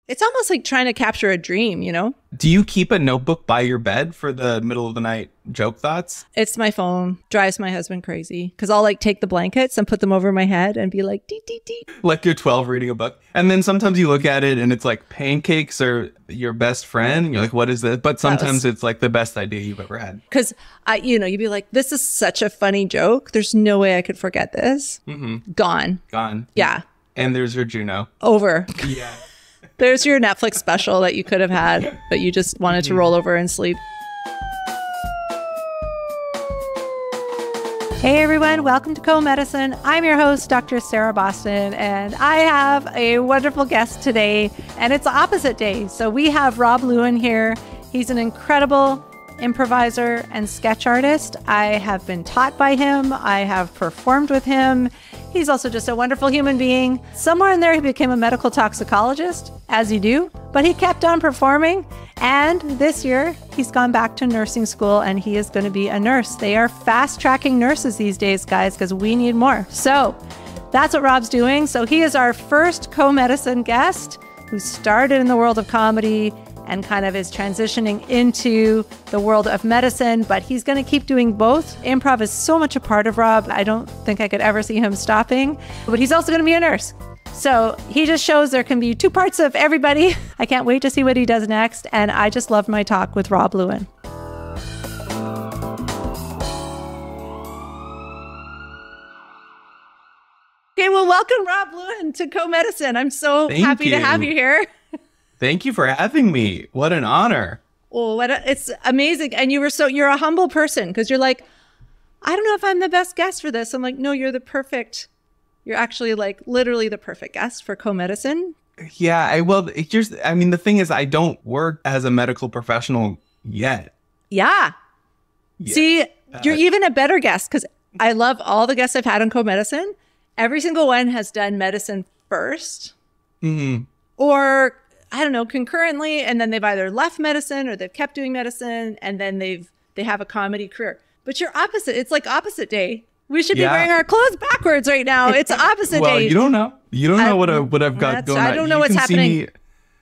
It's almost like trying to capture a dream, you know? Do you keep a notebook by your bed for the middle of the night joke thoughts? It's my phone. Drives my husband crazy. Because I'll like take the blankets and put them over my head and be like, dee, dee, dee. Like you're 12 reading a book. And then sometimes you look at it and it's like pancakes are your best friend. And you're like, what is this? But sometimes it's like the best idea you've ever had. Because, you'd be like, this is such a funny joke. There's no way I could forget this. Mm-hmm. Gone. Yeah. And there's your Juno. Over. Yeah. There's your Netflix special that you could have had, but you just wanted to roll over and sleep. Hey everyone, welcome to Comedicine. I'm your host, Dr. Sarah Boston, and I have a wonderful guest today, and it's the opposite day. So we have Rob Lewin here. He's an incredible improviser and sketch artist. I have been taught by him. I have performed with him. He's also just a wonderful human being. Somewhere in there, he became a medical toxicologist, as you do, but he kept on performing. And this year, he's gone back to nursing school and he is going to be a nurse. They are fast tracking nurses these days, guys, because we need more. So that's what Rob's doing. So he is our first co-medicine guest who started in the world of comedy and kind of is transitioning into the world of medicine, but he's going to keep doing both. Improv is so much a part of Rob. I don't think I could ever see him stopping, but he's also going to be a nurse. So he just shows there can be two parts of everybody. I can't wait to see what he does next. And I just loved my talk with Rob Lewin. Okay, well, welcome Rob Lewin to Comedicine. I'm so happy to have you here. Thank you for having me. What an honor. Oh, it's amazing. And you're a humble person because you're like, I don't know if I'm the best guest for this. I'm like, no, you're actually like literally the perfect guest for Comedicine. Yeah, the thing is I don't work as a medical professional yet. Yeah. See, you're even a better guest because I love all the guests I've had on Comedicine. Every single one has done medicine first. Mm-hmm. Or I don't know, concurrently, and then they've either left medicine or they've kept doing medicine and then they have a comedy career. But you're opposite. It's like opposite day. We should be wearing our clothes backwards right now. It's opposite day. Well, you don't know. You don't know what I've got going on. I don't know what's happening.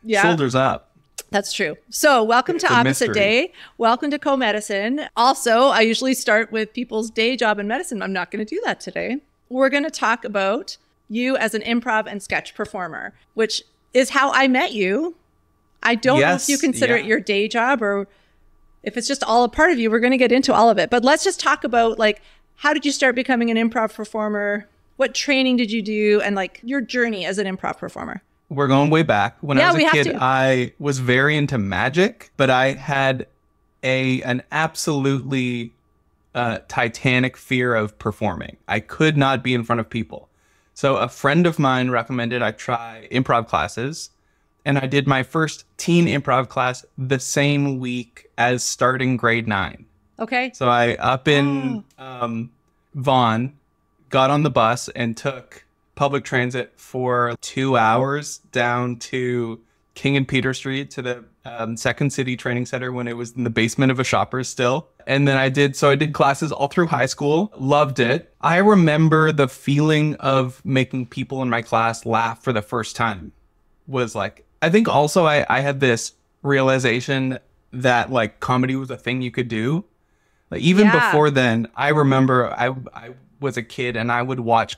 Shoulders up. That's true. So welcome to Opposite Day. Welcome to Comedicine. Also, I usually start with people's day job in medicine. I'm not going to do that today. We're going to talk about you as an improv and sketch performer, which is how I met you. I don't know if you consider it your day job or if it's just all a part of you. We're going to get into all of it. But let's just talk about like, how did you start becoming an improv performer? What training did you do? And like your journey as an improv performer. We're going way back. When I was a kid, I was very into magic, but I had an absolutely titanic fear of performing. I could not be in front of people. So a friend of mine recommended I try improv classes, and I did my first teen improv class the same week as starting grade 9. Okay. So I up in Vaughan, got on the bus and took public transit for 2 hours down to King and Peter Street to the Second City Training Center when it was in the basement of a Shoppers still. And then I did classes all through high school. Loved it. I remember the feeling of making people in my class laugh for the first time was like, I think also I had this realization that like comedy was a thing you could do. Like even before then, I remember I was a kid and I would watch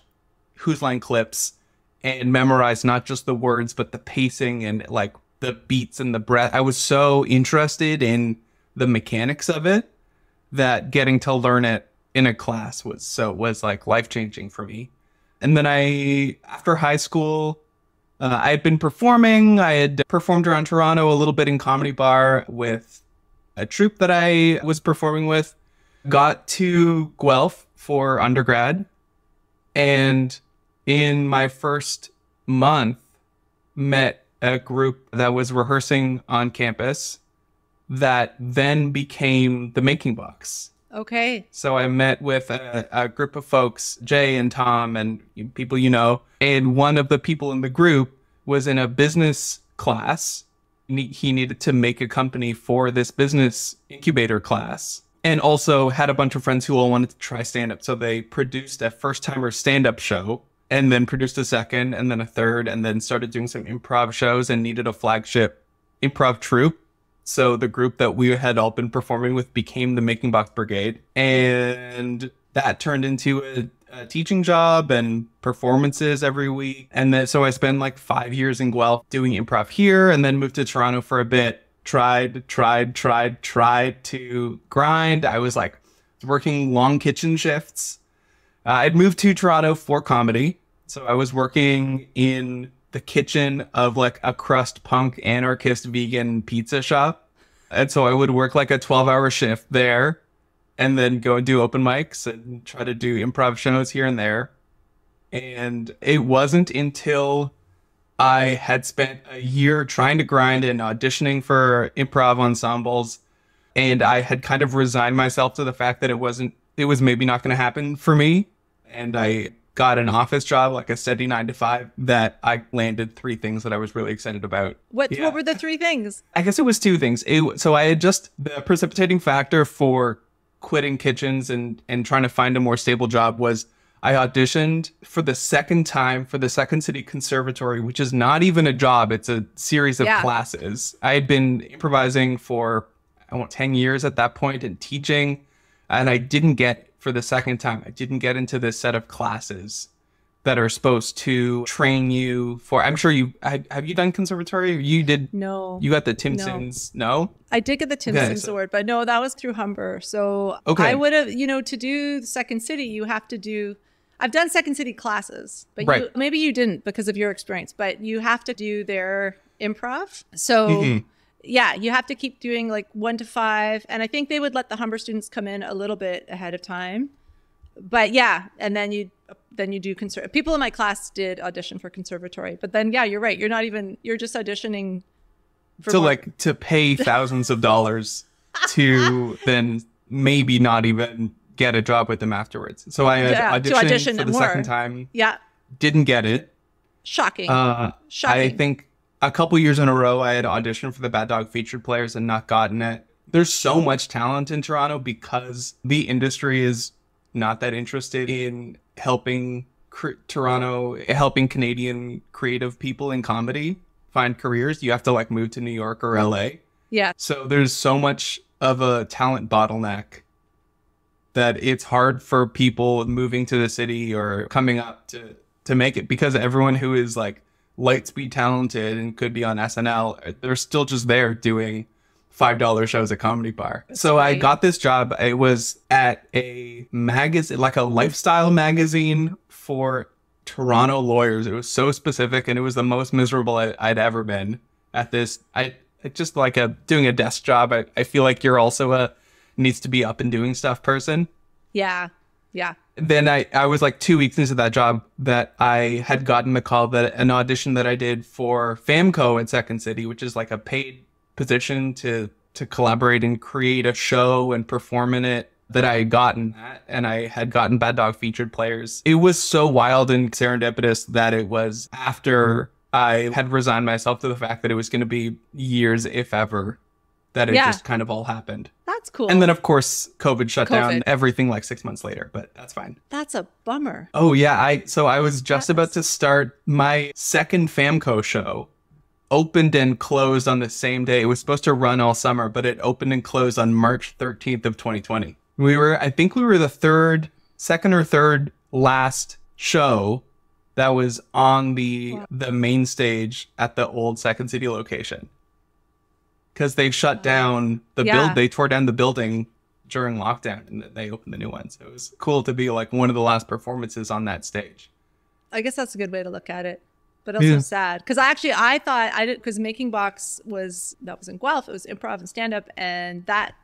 Whose Line clips and memorize not just the words, but the pacing and like the beats and the breath. I was so interested in the mechanics of it that getting to learn it in a class was like life-changing for me. And then after high school, I had been performing. I had performed around Toronto a little bit in Comedy Bar with a troupe that I was performing with. Got to Guelph for undergrad. And in my first month, met a group that was rehearsing on campus that then became the Making Box. Okay. So I met with a group of folks, Jay and Tom and people you know, and one of the people in the group was in a business class. He needed to make a company for this business incubator class and also had a bunch of friends who all wanted to try stand-up. So they produced a first-timer stand-up show and then produced a second and then a third, and then started doing some improv shows and needed a flagship improv troupe. So the group that we had all been performing with became the Making Box Brigade. And that turned into a teaching job and performances every week. And then so I spent like 5 years in Guelph doing improv here, and then moved to Toronto for a bit. Tried to grind. I was like working long kitchen shifts. I'd moved to Toronto for comedy. So I was working in the kitchen of like a crust punk anarchist vegan pizza shop. And so I would work like a 12-hour shift there and then go and do open mics and try to do improv shows here and there. And it wasn't until I had spent a year trying to grind and auditioning for improv ensembles, and I had kind of resigned myself to the fact that it was maybe not going to happen for me. And I got an office job, like a steady 9 to 5, that I landed 3 things that I was really excited about. What were the 3 things? I guess it was 2 things. So I had the precipitating factor for quitting kitchens and trying to find a more stable job was I auditioned for the second time for the Second City Conservatory, which is not even a job. It's a series of classes. I had been improvising for 10 years at that point and teaching, and I didn't get for the second time. I didn't get into this set of classes that are supposed to train you for. I'm sure have you done conservatory? You did. No. You got the Tim Sims. No? I did get the Tim Sims award, but no, that was through Humber. So I would have, to do Second City, you have to do. I've done Second City classes, but maybe you didn't because of your experience, but you have to do their improv. So yeah, you have to keep doing like 1 to 5. And I think they would let the Humber students come in a little bit ahead of time. But yeah, and then you do people in my class did audition for conservatory, but then you're right. You're just auditioning for to pay thousands of dollars to then maybe not even get a job with them afterwards. So I had auditioned for the second time. Yeah. Didn't get it. Shocking. Shocking. I think a couple years in a row I had auditioned for the Bad Dog Featured Players and not gotten it. There's so much talent in Toronto because the industry is not that interested in helping helping Canadian creative people in comedy find careers. You have to like move to New York or LA. Yeah. So there's so much of a talent bottleneck that it's hard for people moving to the city or coming up to make it, because everyone who is like lightspeed talented and could be on SNL, they're still just there doing $5 shows at Comedy Bar. So I got this job. It was at a magazine, like a lifestyle magazine for Toronto lawyers. It was so specific, and it was the most miserable I'd ever been at this. I just like doing a desk job. I feel like you're also a needs to be up and doing stuff person. Yeah. Yeah. Then I was like 2 weeks into that job that I had gotten the call that an audition that I did for FamCo at Second City, which is like a paid position to collaborate and create a show and perform in it, that I had gotten that, and I had gotten Bad Dog Featured Players. It was so wild and serendipitous that it was after I had resigned myself to the fact that it was going to be years, if ever, that it just kind of all happened. That's cool. And then, of course, COVID shut down everything like 6 months later, but that's fine. That's a bummer. Oh, yeah. I was just about to start my second FamCo show. Opened and closed on the same day. It was supposed to run all summer, but it opened and closed on March 13th of 2020. I think we were the second or third last show that was on the main stage at the old Second City location. Because they shut down they tore down the building during lockdown, and they opened the new one. So it was cool to be like one of the last performances on that stage. I guess that's a good way to look at it, but also sad. Because I thought because Making Box was in Guelph. It was improv and stand up, and that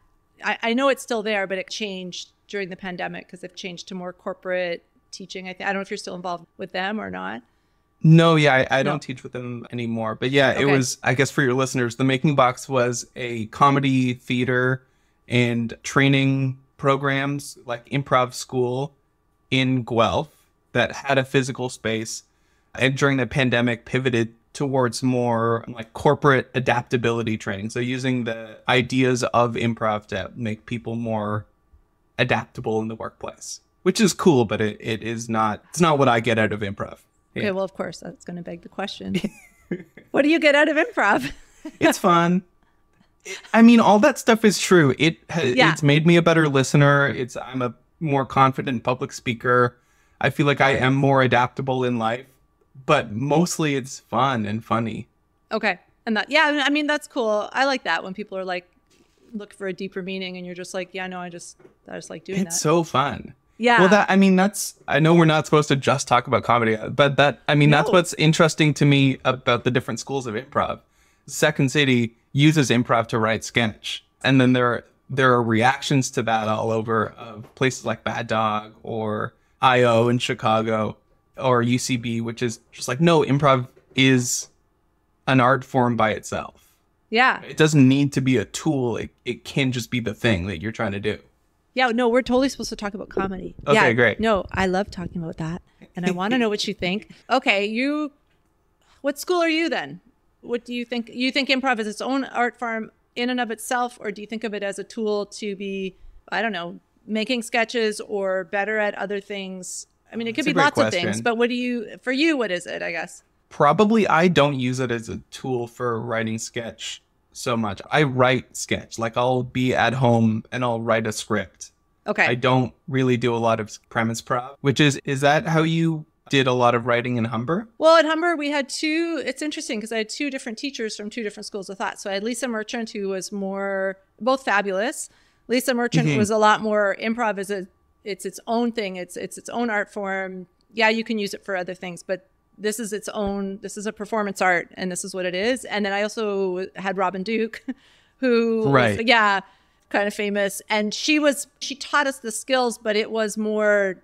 I know it's still there, but it changed during the pandemic because they've changed to more corporate teaching. I don't know if you're still involved with them or not. No, yeah, I don't teach with them anymore. But yeah, It was, I guess for your listeners, the Making Box was a comedy theater and training programs, like improv school in Guelph that had a physical space. And during the pandemic pivoted towards more like corporate adaptability training. So using the ideas of improv to make people more adaptable in the workplace. which is cool, but it's not what I get out of improv. Yeah. Okay, well, of course, that's going to beg the question. What do you get out of improv? It's fun. I mean, all that stuff is true. It's made me a better listener. I'm a more confident public speaker. I feel like I am more adaptable in life, but mostly it's fun and funny. Okay. And I mean, that's cool. I like that when people are like, look for a deeper meaning and you're just like, yeah, no, I just like doing that. It's so fun. Yeah. Well, I know we're not supposed to just talk about comedy, but that's what's interesting to me about the different schools of improv. Second City uses improv to write sketch. And then there are reactions to that all over places like Bad Dog or IO in Chicago or UCB, which is just like, no, improv is an art form by itself. Yeah. It doesn't need to be a tool. It can just be the thing that you're trying to do. Yeah, no, we're totally supposed to talk about comedy. Okay, yeah, great. No, I love talking about that. And I want to know what you think. Okay, what school are you then? What do you think? You think improv is its own art form in and of itself, or do you think of it as a tool to be, I don't know, making sketches or better at other things? I mean, it could be lots of things, but what is it, I guess? Probably I don't use it as a tool for writing sketch so much. I write sketch. Like I'll be at home and I'll write a script. Okay. I don't really do a lot of premise prop, is that how you did a lot of writing in Humber? Well, at Humber, we had it's interesting because I had two different teachers from two different schools of thought. So I had Lisa Merchant, who was both fabulous. Lisa Merchant was a lot more improv it's its own thing. It's its own art form. Yeah, you can use it for other things, but this is a performance art and this is what it is. And then I also had Robin Duke, who was, kind of famous. And she taught us the skills, but it was more,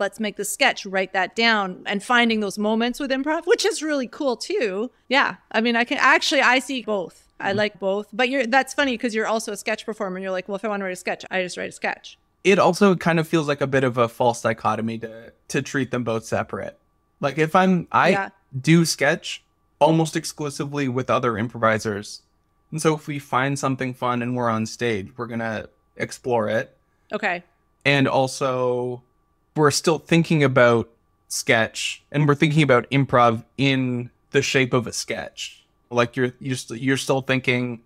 let's make the sketch, write that down, and finding those moments with improv, which is really cool too. Yeah. I mean, I see both. I like both, but that's funny because you're also a sketch performer and you're like, well, if I want to write a sketch, I just write a sketch. It also kind of feels like a bit of a false dichotomy to treat them both separate. Like if I do sketch almost exclusively with other improvisers. And so if we find something fun and we're on stage, we're going to explore it. Okay. And also we're still thinking about sketch and we're thinking about improv in the shape of a sketch. Like you're still thinking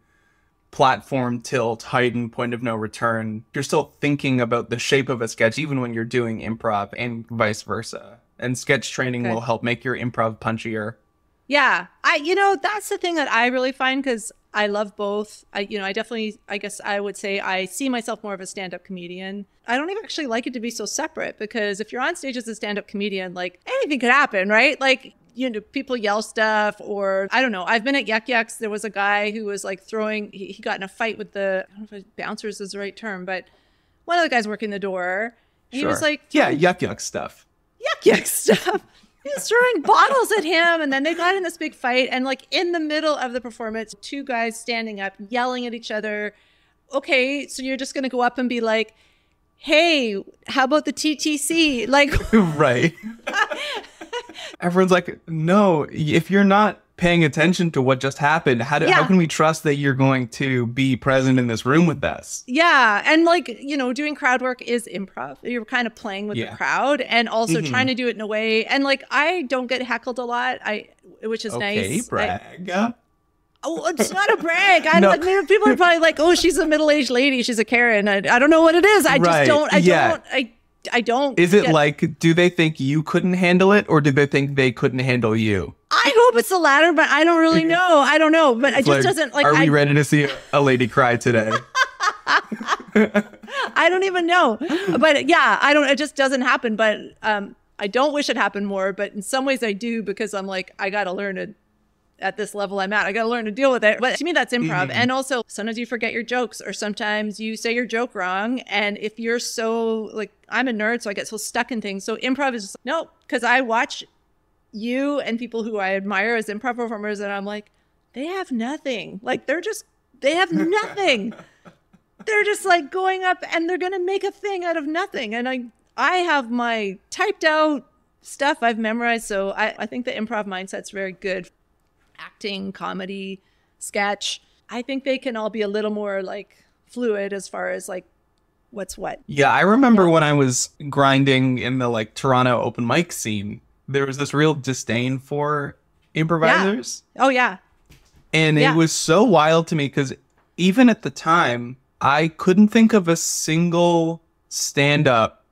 platform, tilt, height, and point of no return. You're still thinking about the shape of a sketch, even when you're doing improv and vice versa. And sketch training will help make your improv punchier. Yeah. That's the thing that I really find because I love both. I guess I would say I see myself more of a stand-up comedian. I don't even actually like it to be so separate because if you're on stage as a stand-up comedian, like anything could happen, right? Like, people yell stuff or I don't know. I've been at Yuck Yucks. There was a guy who was like he got in a fight with I don't know if bouncers is the right term, but one of the guys working the door. He was like, Yuck Yuck stuff. Yuck Yuck stuff. He was throwing bottles at him and then they got in this big fight and like in the middle of the performance, two guys standing up, yelling at each other. Okay, so you're just going to go up and be like, hey, how about the TTC? Like, right. Everyone's like, no, if you're not paying attention to what just happened, how can we trust that you're going to be present in this room with us? Yeah. And like, doing crowd work is improv. You're kind of playing with the crowd and also trying to do it in a way. And like, I don't get heckled a lot, which is nice. Brag. Oh, it's not a brag. People are probably like, oh, she's a middle-aged lady. She's a Karen. I don't know what it is. I just don't. I don't. Is it like, do they think you couldn't handle it or do they think they couldn't handle you? I hope it's the latter, but I don't really know. I don't know. But it just doesn't like. Are we ready to see a lady cry today? I don't even know. But yeah, I don't. It just doesn't happen. But I don't wish it happened more. But in some ways I do because I'm like, I got to learn it. At this level I'm at, I got to learn to deal with it. But to me, that's improv. And also sometimes you forget your jokes or sometimes you say your joke wrong. And if you're so like, I'm a nerd, so I get so stuck in things. So improv is just no, because I watch you and people who I admire as improv performers and I'm like, they have nothing. Like they have nothing. They're just like going up and they're going to make a thing out of nothing. And I have my typed out stuff I've memorized. So I think the improv mindset's very good. Acting, comedy, sketch. I think they can all be a little more like fluid as far as like what's what. Yeah, I remember when I was grinding in the like Toronto open mic scene, there was this real disdain for improvisers. Yeah. Oh, yeah. And it was so wild to me because even at the time, I couldn't think of a single stand-up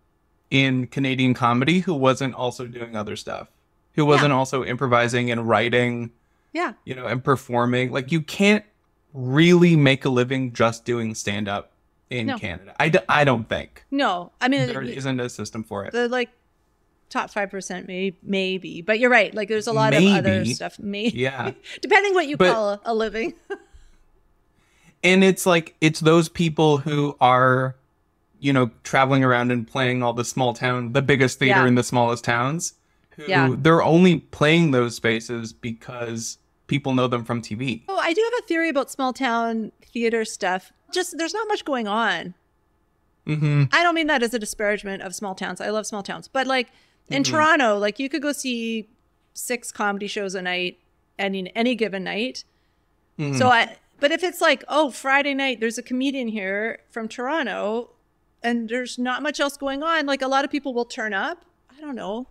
in Canadian comedy who wasn't also doing other stuff, who wasn't also improvising and writing, you know, and performing. Like, you can't really make a living just doing stand-up in Canada. I don't think. No, I mean, there isn't a system for it. The like top 5% maybe, but you're right. Like, there's a lot of other stuff. Yeah. Depending what you call a living. And it's like, it's those people who are, you know, traveling around and playing all the small town, the biggest theater in the smallest towns, who they're only playing those spaces because people know them from TV. Oh, I do have a theory about small town theater stuff. Just, there's not much going on. I don't mean that as a disparagement of small towns. I love small towns. But like in Toronto, like you could go see 6 comedy shows a night, any given night. But if it's like, oh, Friday night, there's a comedian here from Toronto and there's not much else going on, like a lot of people will turn up. I don't know.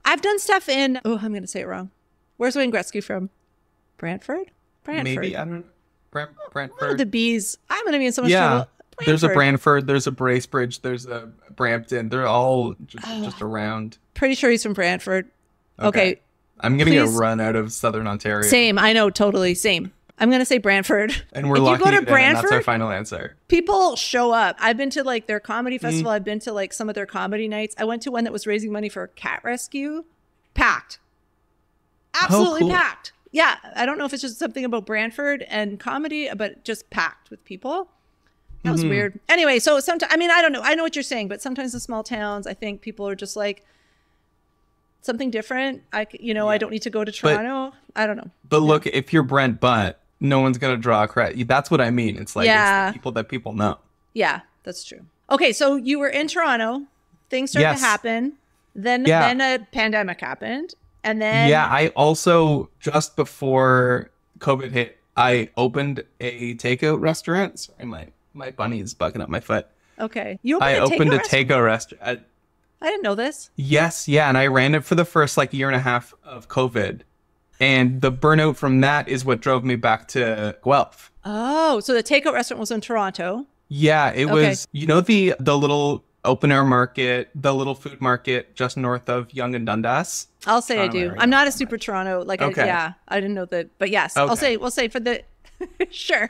I've done stuff in, oh, I'm going to say it wrong. Where's Wayne Gretzky from? Brantford? Maybe, I don't know. Brantford. One of the B's. I'm going to be in so much trouble. Brantford. There's a Brantford, there's a Bracebridge, there's a Brampton. They're all just around. Pretty sure he's from Brantford. Okay. I'm going to get run out of Southern Ontario. Same. I know. Totally. Same. I'm going to say Brantford. And we're locking it in, and that's our final answer. People show up. I've been to like their comedy festival. I've been to like some of their comedy nights. I went to one that was raising money for a cat rescue. Packed. Absolutely packed. Yeah. I don't know if it's just something about Brantford and comedy, but just packed with people. That was weird. Anyway, so sometimes, I mean, I don't know. I know what you're saying, but sometimes in small towns, I think people are just like, something different. I don't need to go to Toronto. I don't know. But look, if you're Brent Butt, no one's going to draw a credit. That's what I mean. It's like, it's the people that people know. Yeah, that's true. Okay, so you were in Toronto. Things started to happen. Then a pandemic happened. And then... Yeah, I also, just before COVID hit, I opened a takeout restaurant. Sorry, my bunny is bugging up my foot. Okay. I opened a takeout restaurant. I didn't know this. Yes, yeah, and I ran it for the first like year and a half of COVID. And the burnout from that is what drove me back to Guelph. Oh, so the takeout restaurant was in Toronto. Yeah, it was, you know, the little open air market, the little food market just north of Yonge and Dundas? I'll say Toronto I do. Area. I'm not a super Toronto, like, I didn't know that, but yes, we'll say for the, sure.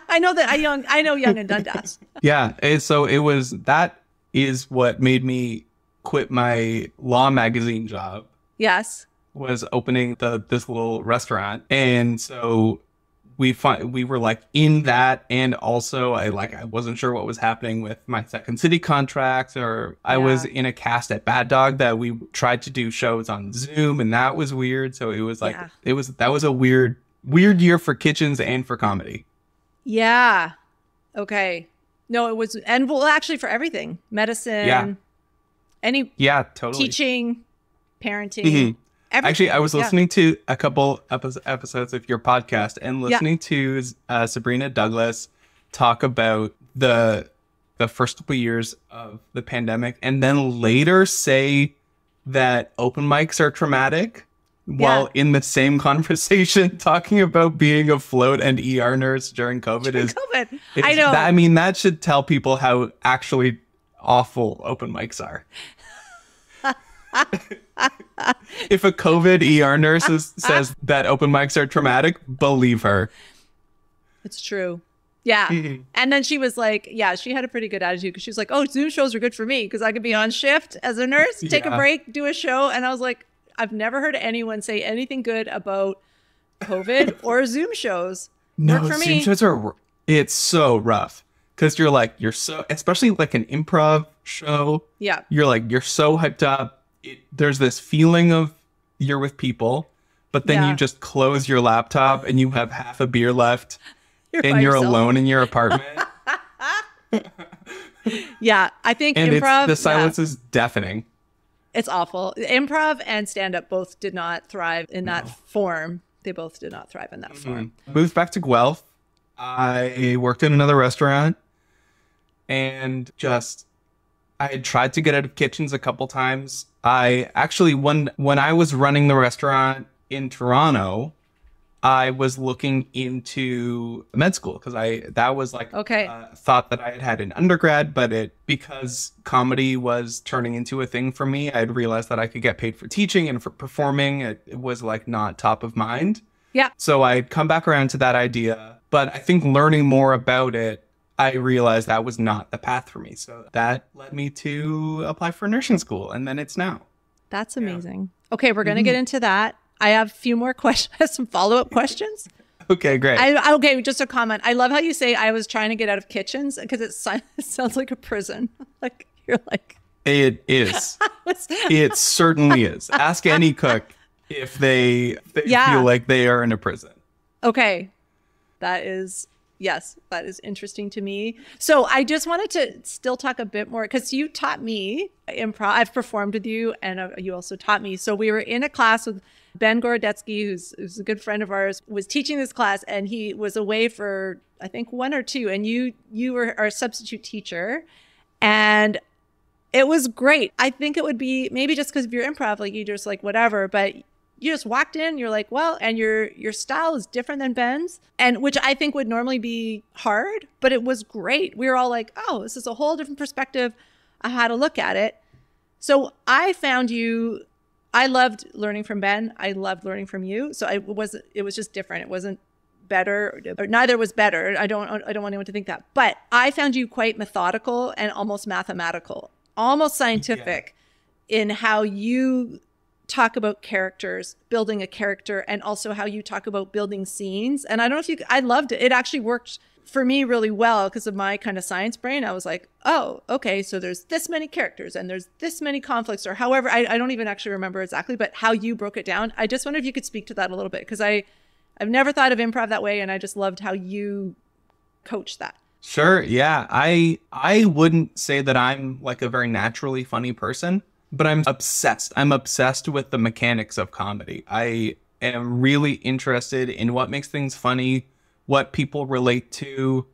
I know Yonge and Dundas. Yeah, so that is what made me quit my law magazine job. Yes. Was opening this little restaurant. And so we were like in that, and also I wasn't sure what was happening with my Second City contract, or I was in a cast at Bad Dog that we tried to do shows on Zoom, and that was weird. So it was like that was a weird year for kitchens and for comedy. Yeah. Okay. No, it was, and well, actually for everything, medicine, totally, teaching, parenting. Actually, I was listening to a couple episodes of your podcast and listening to Sabrina Douglas talk about the first couple years of the pandemic, and then later say that open mics are traumatic, while in the same conversation talking about being a float and ER nurse during COVID. I know. I mean, that should tell people how actually awful open mics are. If a COVID ER nurse says that open mics are traumatic, believe her. It's true. Yeah. And then she was like, she had a pretty good attitude, because she was like, oh, Zoom shows are good for me because I could be on shift as a nurse, take a break, do a show. And I was like, I've never heard anyone say anything good about COVID or Zoom shows. No, Work for Zoom me. shows it's so rough. Because you're so, especially like an improv show. Yeah. You're so hyped up. There's this feeling of you're with people, but then you just close your laptop and you have half a beer left and you're alone in your apartment. Yeah, I think improv. The silence is deafening. It's awful. Improv and stand-up both did not thrive in that form. They both did not thrive in that form. Moved back to Guelph. I worked in another restaurant. and just I had tried to get out of kitchens a couple times. I actually, when I was running the restaurant in Toronto, I was looking into med school because that was like thought that I had in undergrad, but because comedy was turning into a thing for me, I'd realized that I could get paid for teaching and for performing. It was like not top of mind. Yeah. So I'd come back around to that idea, but I think learning more about it, I realized that was not the path for me. So that led me to apply for nursing school, and then it's now. That's amazing. Yeah. Okay, we're going to get into that. I have a few more questions, some follow-up questions. Okay, great. Okay, just a comment. I love how you say I was trying to get out of kitchens because it sounds like a prison. Like you're like. It is. It certainly is. Ask any cook if they feel like they are in a prison. Okay, yes, that is interesting to me. So I just wanted to still talk a bit more because you taught me improv. I've performed with you, and you also taught me. So we were in a class with Ben Gorodetsky, who's a good friend of ours, was teaching this class, and he was away for, I think, 1 or 2. And you were our substitute teacher, and it was great. I think it would be maybe just because of your improv, like you just like whatever, but you just walked in, you're like, well, and your style is different than Ben's, and which I think would normally be hard, but it was great. We were all like, oh, this is a whole different perspective on how to look at it. So I found you. I loved learning from Ben. I loved learning from you. So it was just different. It wasn't better, or neither was better. I don't want anyone to think that. But I found you quite methodical and almost mathematical, almost scientific in how you talk about characters, building a character, and also how you talk about building scenes. And I don't know if I loved it. It actually worked for me really well because of my kind of science brain. I was like, oh, okay, so there's this many characters and there's this many conflicts, or however, I don't even actually remember exactly, but how you broke it down. I just wonder if you could speak to that a little bit, because I've never thought of improv that way, and I just loved how you coached that. Sure, yeah. I wouldn't say that I'm like a very naturally funny person, but I'm obsessed. I'm obsessed with the mechanics of comedy. I am really interested in what makes things funny, what people relate to.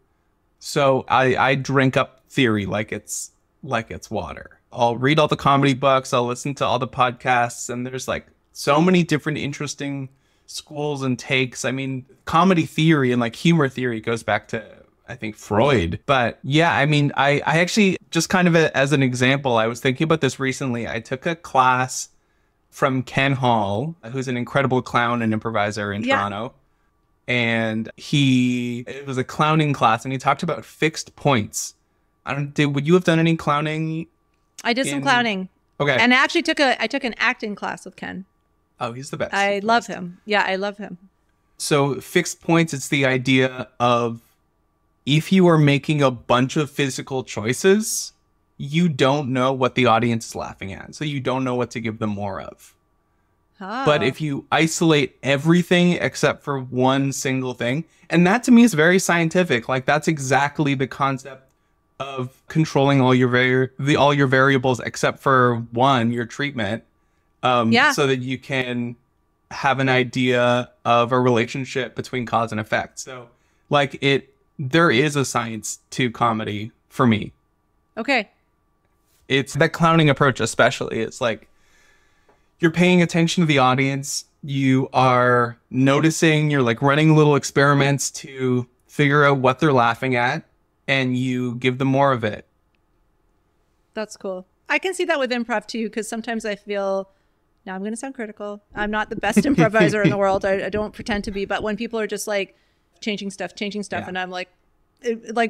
So I drink up theory like it's water. I'll read all the comedy books, I'll listen to all the podcasts, and there's like so many different interesting schools and takes. I mean, comedy theory and like humor theory goes back to, I think, Freud. But yeah, I mean, I actually just kind of as an example, I was thinking about this recently. I took a class from Ken Hall, who's an incredible clown and improviser in Toronto. And it was a clowning class, and he talked about fixed points. Would you have done any clowning? I did some clowning. Okay. And I took an acting class with Ken. Oh, he's the best. I love him. Yeah, I love him. So fixed points, it's the idea of if you are making a bunch of physical choices, you don't know what the audience is laughing at. So you don't know what to give them more of. Oh. But if you isolate everything except for one single thing, and that to me is very scientific, like that's exactly the concept of controlling all your variables except for one, your treatment, so that you can have an idea of a relationship between cause and effect. So like there is a science to comedy for me. Okay. It's that clowning approach, especially. It's like, you're paying attention to the audience. You are noticing, you're like running little experiments to figure out what they're laughing at, and you give them more of it. That's cool. I can see that with improv too, because sometimes I feel, now I'm going to sound critical, I'm not the best improviser in the world. I don't pretend to be, but when people are just like changing stuff, and I'm like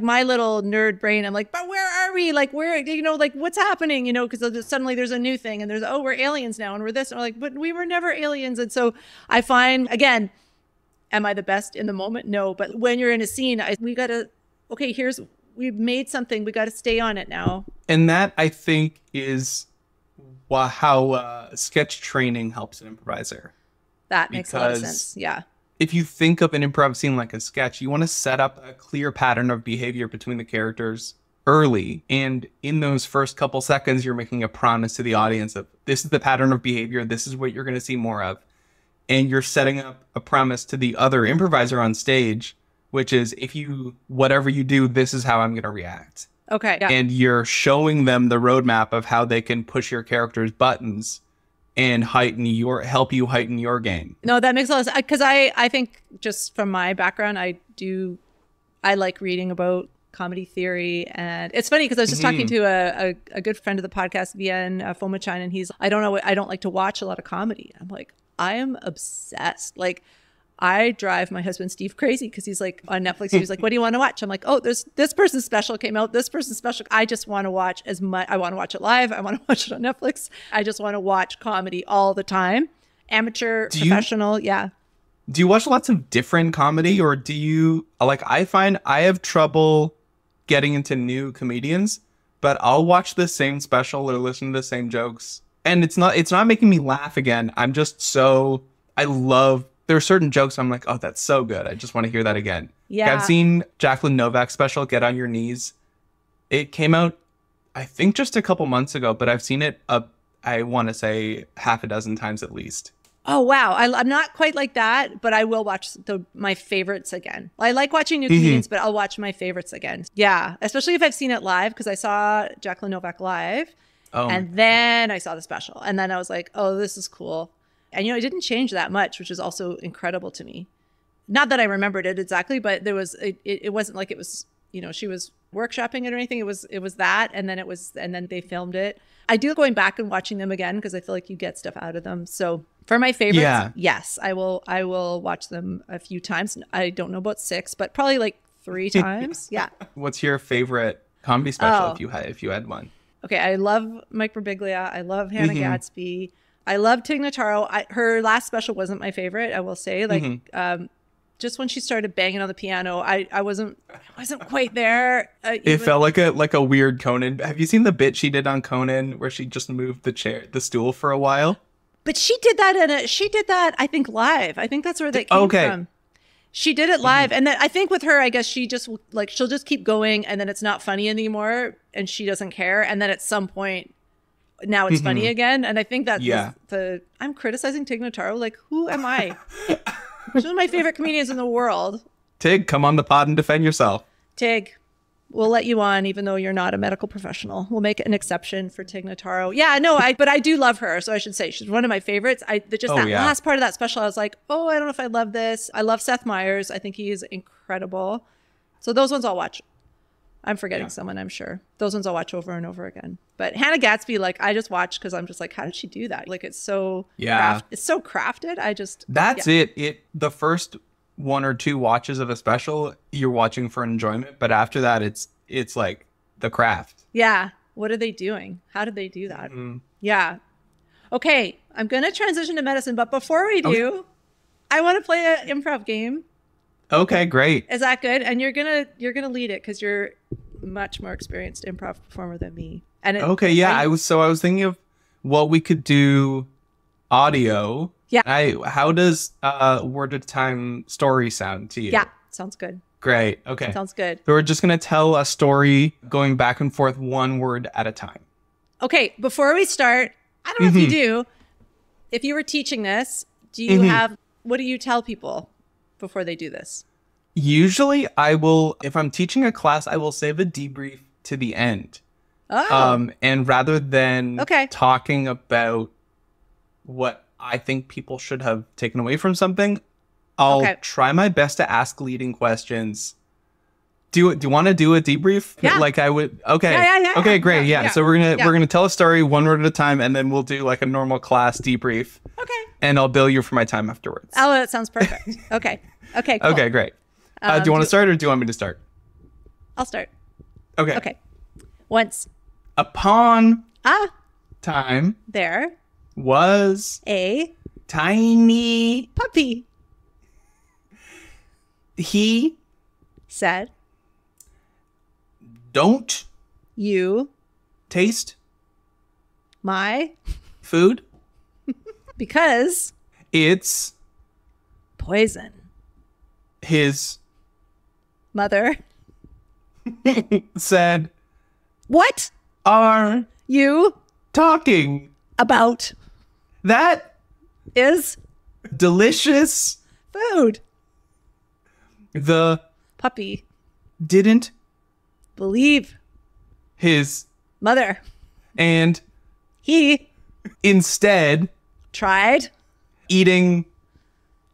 my little nerd brain, I'm like, but where are we? Like, where, like what's happening? Because suddenly there's a new thing, and we're aliens now, and we're this, and we're like, but we were never aliens. And so I find, again, am I the best in the moment? No. But when you're in a scene, we've made something, we got to stay on it now. And that, I think, is how sketch training helps an improviser. That makes a lot of sense. Yeah. If you think of an improv scene like a sketch, you want to set up a clear pattern of behavior between the characters early. And in those first couple seconds, you're making a promise to the audience of, this is the pattern of behavior, this is what you're going to see more of. And you're setting up a promise to the other improviser on stage, which is, whatever you do, this is how I'm going to react. Okay. Yeah. And you're showing them the roadmap of how they can push your character's buttons and help you heighten your game. No, that makes a lot of sense. Because I think just from my background, I like reading about comedy theory. And it's funny because I was just talking to a good friend of the podcast, Vian Fomachan, and he's, I don't like to watch a lot of comedy. I'm like, I am obsessed. Like, I drive my husband Steve crazy because he's like on Netflix. He's like, what do you want to watch? I'm like, oh, there's this person's special came out. This person's special. I just want to watch as much. I want to watch it live. I want to watch it on Netflix. I just want to watch comedy all the time. Amateur, professional. Yeah. Do you watch lots of different comedy, or do you like, I find I have trouble getting into new comedians, but I'll watch the same special or listen to the same jokes. And it's not making me laugh again. I'm just there are certain jokes I'm like, oh, that's so good. I just want to hear that again. Yeah. I've seen Jacqueline Novak's special, Get on Your Knees. It came out, I think, just a couple months ago, but I've seen it, I want to say, half a dozen times at least. Oh, wow. I'm not quite like that, but I will watch my favorites again. I like watching new comedians, but I'll watch my favorites again. Yeah. Especially if I've seen it live, because I saw Jacqueline Novak live. Oh. And then I saw the special. And then I was like, oh, this is cool. And, it didn't change that much, which is also incredible to me. Not that I remembered it exactly, but there was, it wasn't like it was, she was workshopping it or anything. It was that. And then they filmed it. I do going back and watching them again because I feel like you get stuff out of them. So for my favorites, yes, I will watch them a few times. I don't know about 6, but probably like 3 times. Yeah. What's your favorite comedy special if you had one? Okay. I love Mike Birbiglia. I love Hannah Gadsby. I love Tig Notaro. Her last special wasn't my favorite, I will say. Like, just when she started banging on the piano, I wasn't quite there. It felt like a weird Conan. Have you seen the bit she did on Conan where she just moved the stool for a while? But she did that I think live. I think that's where that came from. She did it live, and then I think with her, I guess she'll just keep going, and then it's not funny anymore, and she doesn't care, and then at some point, now it's funny again. And I think that I'm criticizing Tig Notaro. Like, who am I? She's one of my favorite comedians in the world. Tig, come on the pod and defend yourself. Tig, we'll let you on, even though you're not a medical professional. We'll make an exception for Tig Notaro. Yeah, no, but I do love her. So I should say she's one of my favorites. Last part of that special, I was like, oh, I don't know if I love this. I love Seth Meyers. I think he is incredible. So those ones I'll watch. I'm forgetting someone, I'm sure. Those ones I'll watch over and over again. But Hannah Gadsby, like, I just watch because I'm just like, how did she do that? Like, it's so it's so crafted. That's it. The first 1 or 2 watches of a special, you're watching for enjoyment. But after that, it's like the craft. Yeah. What are they doing? How did they do that? Yeah. Okay. I'm going to transition to medicine. But before we do, I want to play an improv game. Okay, great. Is that good? And you're gonna lead it because you're much more experienced improv performer than me. And I was thinking of what we could do audio. Yeah. How does word at a time story sound to you? Yeah, sounds good. Great. Okay. Sounds good. So we're just gonna tell a story going back and forth 1 word at a time. Okay. Before we start, I don't know if you do. If you were teaching this, do you have? What do you tell people before they do this? Usually if I'm teaching a class, I will save a debrief to the end. And rather than talking about what I think people should have taken away from something, I'll try my best to ask leading questions. Do you want to do a debrief? Yeah. Like I would. Okay. Yeah. Okay, great. Yeah. So we're gonna tell a story 1 word at a time, and then we'll do like a normal class debrief. Okay. And I'll bill you for my time afterwards. Oh, that sounds perfect. Okay. Okay. Cool. Okay, great. Do you want to start, or do you want me to start? I'll start. Okay. Okay. Once upon time there was a tiny puppy. He said, "Don't you taste my food because it's poison." His mother said, "What are you talking about? That is delicious food." The puppy didn't believe his mother. And He instead tried eating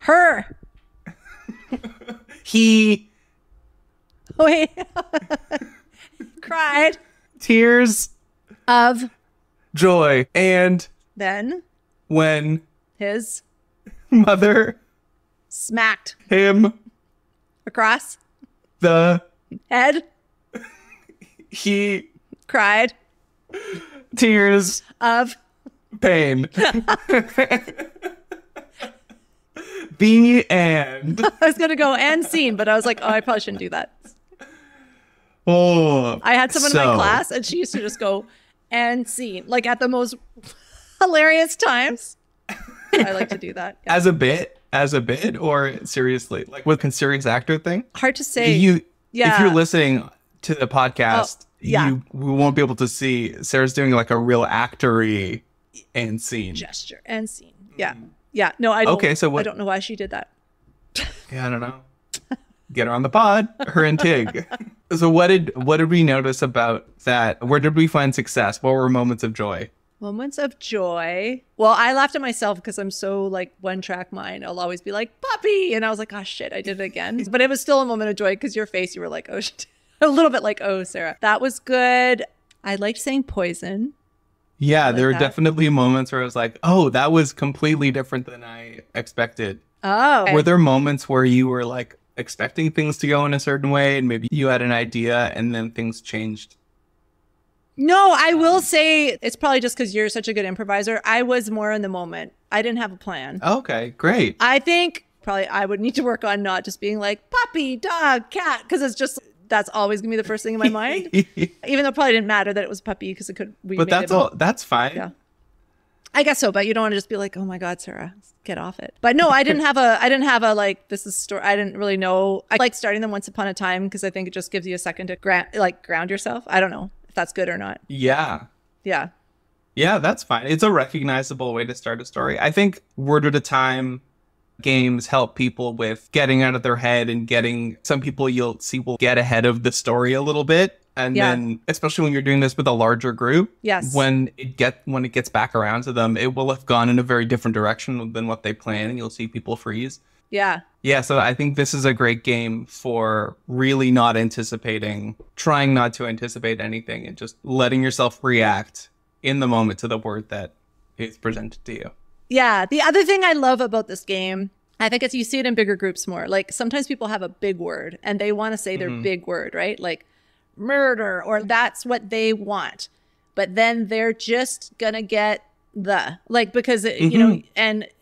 her. He Wait. Cried tears of joy. And then when his mother smacked him across the head, he cried tears of pain. The end. I was going to go and scene, but I was like, oh, I probably shouldn't do that. Oh, I had someone in my class and she used to just go and scene, like at the most hilarious times. I like to do that. Yeah. As a bit, or seriously, like with a serious actor thing. Hard to say. If you're listening to the podcast, we won't be able to see Sarah's doing like a real actory and scene gesture and scene. Yeah. Yeah. No, I don't. Okay, so what? I don't know why she did that. Yeah, I don't know. Get her on the pod, her and Tig. So what did we notice about that? Where did we find success? What were moments of joy? Moments of joy. Well, I laughed at myself because I'm so like one track mind. I'll always be like, puppy. And I was like, oh shit, I did it again. But it was still a moment of joy because your face, you were like, oh shit. A little bit like, oh, Sarah. That was good. I liked saying poison. Yeah, there were definitely moments where I was like, oh, that was completely different than I expected. Oh. Okay. Were there moments where you were like expecting things to go in a certain way and maybe you had an idea and then things changed? No, I will say it's probably just because you're such a good improviser. I was more in the moment. I didn't have a plan. Okay, great. I think probably I would need to work on not just being like puppy, dog, cat, because it's just that's always gonna be the first thing in my mind. Even though it probably didn't matter that it was puppy because it could. But that's fine. Yeah, I guess so. But you don't want to just be like, oh my God, Sarah, get off it. But no, I didn't have a like this is story. I didn't really know. I like starting them once upon a time because I think it just gives you a second to ground yourself. I don't know if that's good or not. Yeah. Yeah. Yeah, that's fine. It's a recognizable way to start a story. I think word at a time games help people with getting out of their head and some people you'll see will get ahead of the story a little bit. And then, especially when you're doing this with a larger group, when it gets back around to them, it will have gone in a very different direction than what they planned, and you'll see people freeze. Yeah. Yeah, so I think this is a great game for really trying not to anticipate anything and just letting yourself react in the moment to the word that is presented to you. Yeah. The other thing I love about this game, I think you see it in bigger groups more. Like sometimes people have a big word and they want to say their big word, right? Like murder, or that's what they want. But then they're just going to get because, you know,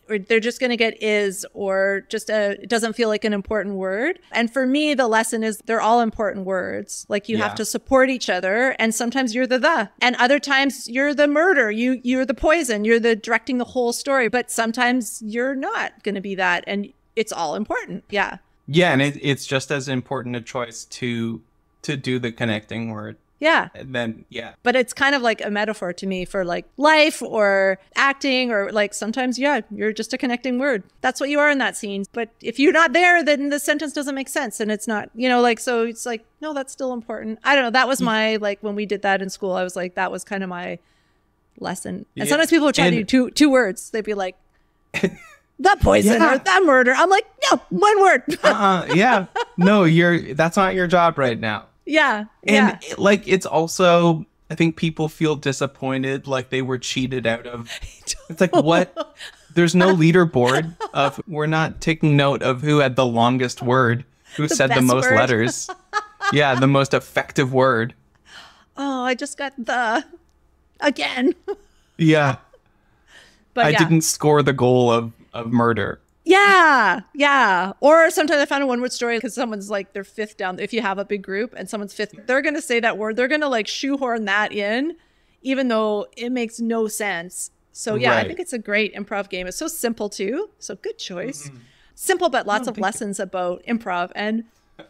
or they're just going to get is, or just it doesn't feel like an important word. And for me, the lesson is they're all important words. Like you have to support each other. And sometimes you're the, and other times you're the murder. You're the poison. You're the directing the whole story. But sometimes you're not going to be that. And it's all important. Yeah. Yeah. And it's just as important a choice to do the connecting word. Yeah. And then, But it's kind of like a metaphor to me for like life or acting, or like sometimes, you're just a connecting word. That's what you are in that scene. But if you're not there, then the sentence doesn't make sense. And it's not, you know, like, so it's like, no, that's still important. I don't know. That was my, like, when we did that in school, I was like, that was kind of my lesson. And sometimes people would try to do two words. They'd be like, the poison or the murder. I'm like, no, one word. Yeah. No, that's not your job right now. Yeah. And it's also, I think people feel disappointed, like they were cheated out of. It's like, what? There's no leaderboard we're not taking note of who had the longest word, who said the most letters. Yeah, the most effective word. Oh, I just got again. Yeah. But I didn't score the goal of murder. Yeah. Yeah. Or sometimes I found a one word story because someone's like their fifth down. If you have a big group and someone's fifth, they're going to say that word. They're going to like shoehorn that in, even though it makes no sense. So I think it's a great improv game. It's so simple too. So good choice. Simple, but lots of lessons about improv and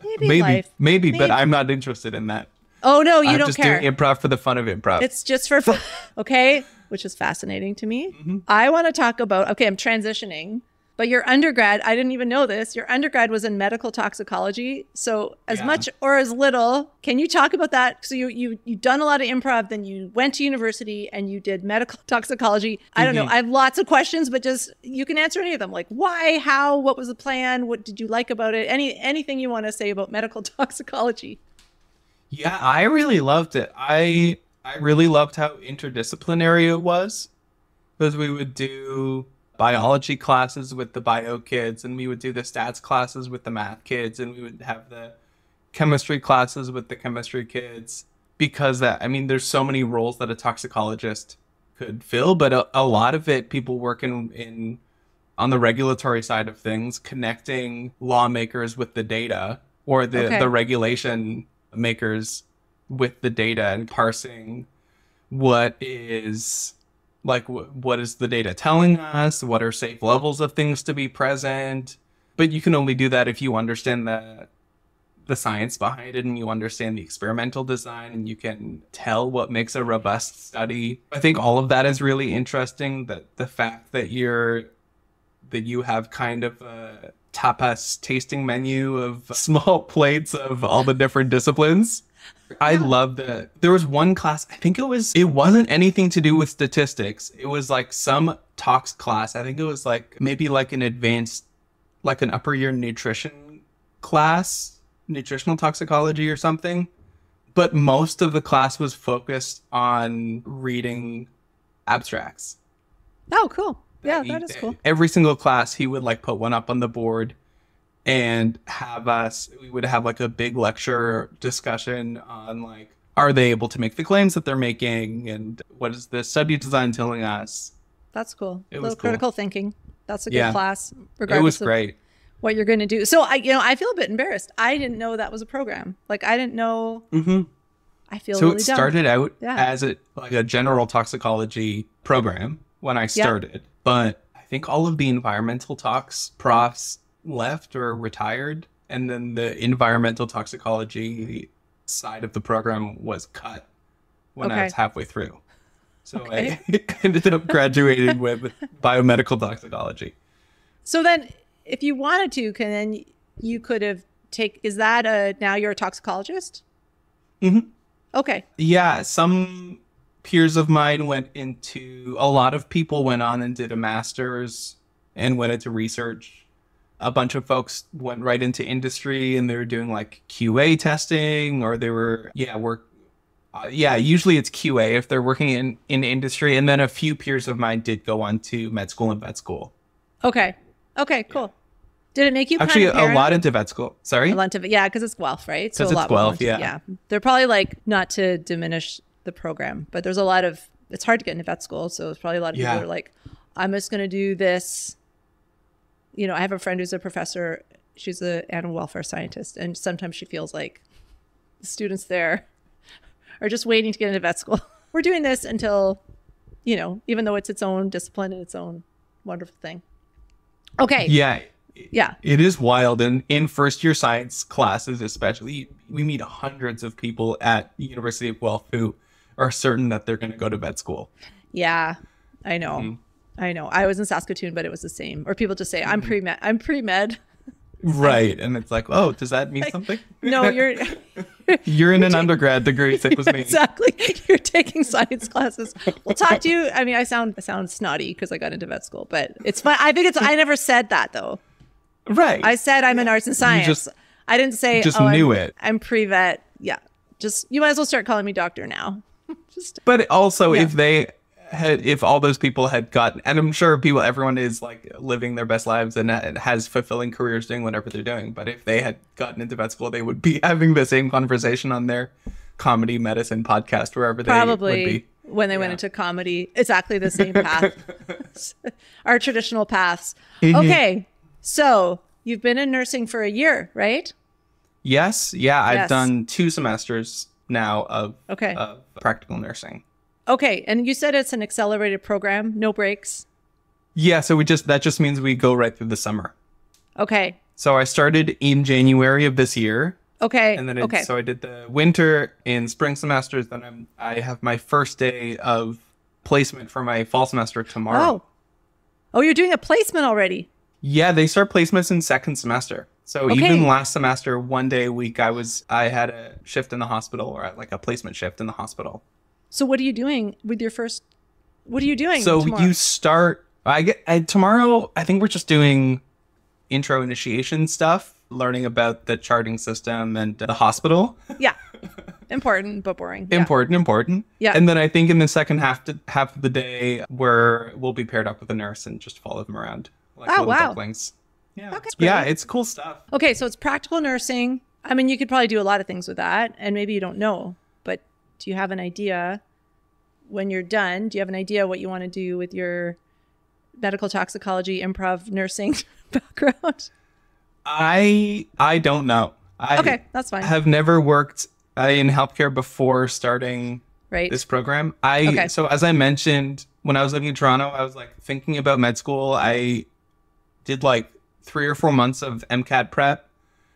maybe life. Maybe, but I'm not interested in that. Oh no, you don't care. I'm just doing improv for the fun of improv. It's just for fun. Okay. Which is fascinating to me. I want to talk about, I'm transitioning But your undergrad, I didn't even know this, your undergrad was in medical toxicology. So as much or as little, can you talk about that? So you've done a lot of improv, then you went to university and you did medical toxicology. I don't know. I have lots of questions, but just you can answer any of them. Like why, how, what was the plan? What did you like about it? Anything you want to say about medical toxicology? Yeah, I really loved it. I really loved how interdisciplinary it was, because we would do biology classes with the bio kids, and we would do the stats classes with the math kids, and we would have the chemistry classes with the chemistry kids, because there's so many roles that a toxicologist could fill, but a lot of it, people working on the regulatory side of things, connecting lawmakers with the data, or the regulation makers with the data, and parsing what is the data telling us, what are safe levels of things to be present. But you can only do that if you understand the science behind it, and you understand the experimental design, and you can tell what makes a robust study. I think all of that is really interesting, that the fact that you have kind of a tapas tasting menu of small plates of all the different disciplines. I love that. There was one class, I think it wasn't anything to do with statistics. It was like some tox class. I think it was maybe an advanced, an upper year nutrition class, nutritional toxicology or something. But most of the class was focused on reading abstracts. Oh, cool. Yeah, that is cool. Every single class, he would put one up on the board and we would have a big lecture discussion on are they able to make the claims that they're making, and what is the study design telling us. That's cool. A little critical thinking. That's a good class, regardless. It was great. Of what you're going to do. So I feel a bit embarrassed. I didn't know that was a program. I didn't know. Mm-hmm. I feel really dumb. So it started out as a general toxicology program when I started, but I think all of the environmental tox profs left or retired, and then the environmental toxicology side of the program was cut when I was halfway through. So I ended up graduating with biomedical toxicology. So then if you wanted to, you could have is that now you're a toxicologist? Mm-hmm. Okay. Yeah, some peers of mine a lot of people went on and did a master's and went into research. A bunch of folks went right into industry, and they were doing QA testing, or they were, usually it's QA if they're working in industry. And then a few peers of mine did go on to med school and vet school. Okay, cool. Yeah. Did it make you actually a lot into vet school? Sorry? Because it's Guelph, right? So it's Guelph, yeah. They're probably not to diminish the program, but there's a lot of, it's hard to get into vet school. So there's probably a lot of people who are I'm just going to do this. I have a friend who's a professor. She's an animal welfare scientist. And sometimes she feels like the students there are just waiting to get into vet school. We're doing this until, even though it's its own discipline and its own wonderful thing. Okay. Yeah. It is wild. And in first year science classes, especially, we meet hundreds of people at the University of Guelph who are certain that they're going to go to vet school. Yeah, I know. Mm-hmm. I know. I was in Saskatoon, but it was the same. Or people just say, I'm pre-med. I'm pre-med. Right. And it's oh, does that mean something? No, you're in an undergrad degree. Same as me. Exactly. You're taking science classes. We'll talk to you. I sound snotty because I got into vet school, but it's fine. I think I never said that though. Right. I said I'm in arts and science. I didn't say, I'm pre-vet. Yeah. You might as well start calling me doctor now. But also if all those people had gotten, and I'm sure everyone is living their best lives and has fulfilling careers doing whatever they're doing. But if they had gotten into vet school, they would be having the same conversation on their comedy medicine podcast, wherever they would be. When they went into comedy, exactly the same path. Our traditional paths. Okay. So you've been in nursing for a year, right? Yes. Yeah. I've done 2 semesters now of practical nursing. Okay, and you said it's an accelerated program, no breaks. Yeah, so that just means we go right through the summer. Okay. So I started in January of this year. Okay. And then so I did the winter and spring semesters. Then I have my first day of placement for my fall semester tomorrow. Oh, you're doing a placement already? Yeah, they start placements in second semester. So Okay. even last semester, 1 day a week, I had a shift in the hospital, or like a placement shift in the hospital. So what are you doing with your first? What are you doing So tomorrow? you start. Tomorrow. I think we're just doing intro initiation stuff, learning about the charting system and the hospital. Yeah. Important, but boring. Yeah. Important. Yeah. And then I think in the second half of the day, we'll be paired up with a nurse and just follow them around like little ducklings. Yeah. Okay. Yeah, it's cool stuff. Okay, so it's practical nursing. I mean, you could probably do a lot of things with that, and maybe you don't know, but do you have an idea when you're done? Do you have an idea what you want to do with your medical toxicology, improv nursing background? I don't know. Okay, that's fine. I have never worked in healthcare before starting this program. So as I mentioned, when I was living in Toronto, I was like thinking about med school. I did like 3 or 4 months of MCAT prep.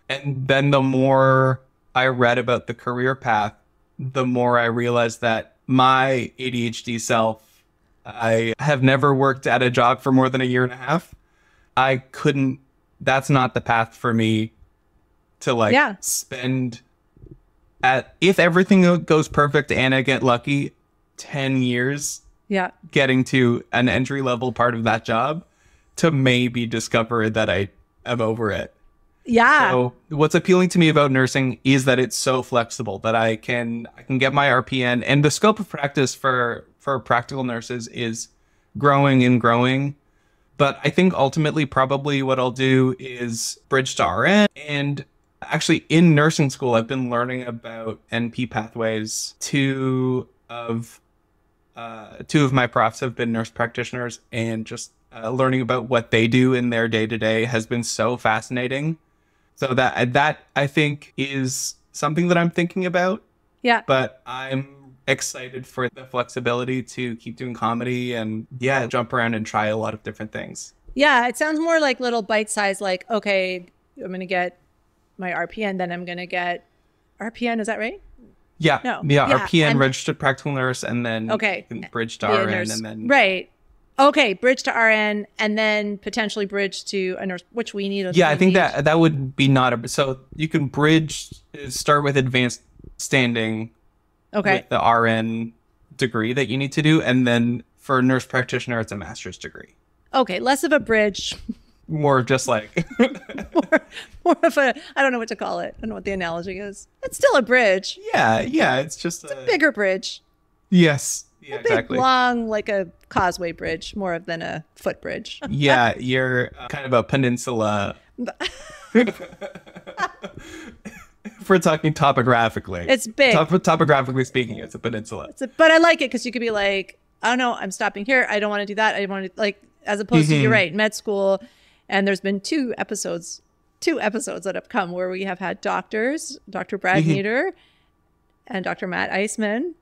And then the more I read about the career path, the more I realized that my ADHD self, I have never worked at a job for more than 1.5 years. That's not the path for me to spend if everything goes perfect and I get lucky, 10 years getting to an entry level part of that job to maybe discover that I am over it. Yeah. So what's appealing to me about nursing is that it's so flexible that I can get my RPN, and the scope of practice for practical nurses is growing and growing. But I think ultimately probably what I'll do is bridge to RN. And actually in nursing school, I've been learning about NP pathways. Two of my profs have been nurse practitioners, and just learning about what they do in their day-to-day has been so fascinating. So that I think is something that I'm thinking about. Yeah. But I'm excited for the flexibility to keep doing comedy and jump around and try a lot of different things. Yeah, it sounds more like little bite-sized, like, okay, I'm going to get my RPN, then I'm going to get RPN, is that right? Yeah. No. Yeah, RPN, registered practical nurse, and then you can bridge to RN nurse. and then... Right. Okay, bridge to RN, and then potentially bridge to a nurse, which we need. I think that would be so you can start with advanced standing with the RN degree that you need to do, and then for a nurse practitioner, it's a master's degree. Okay, less of a bridge. More of just like... more of a, I don't know what to call it. I don't know what the analogy is. It's still a bridge. Yeah, it's just a bigger bridge. Yes. Yeah, a big, long, like a causeway bridge, more than a footbridge. Yeah, you're kind of a peninsula. If we're talking topographically. It's big. Topographically speaking, it's a peninsula. But I like it because you could be like, oh no, I'm stopping here. I don't want to do that. I want to, like, as opposed to, you're right, med school. And there's been two episodes that have come where we have had doctors, Dr. Brad Nieder and Dr. Matt Eisman,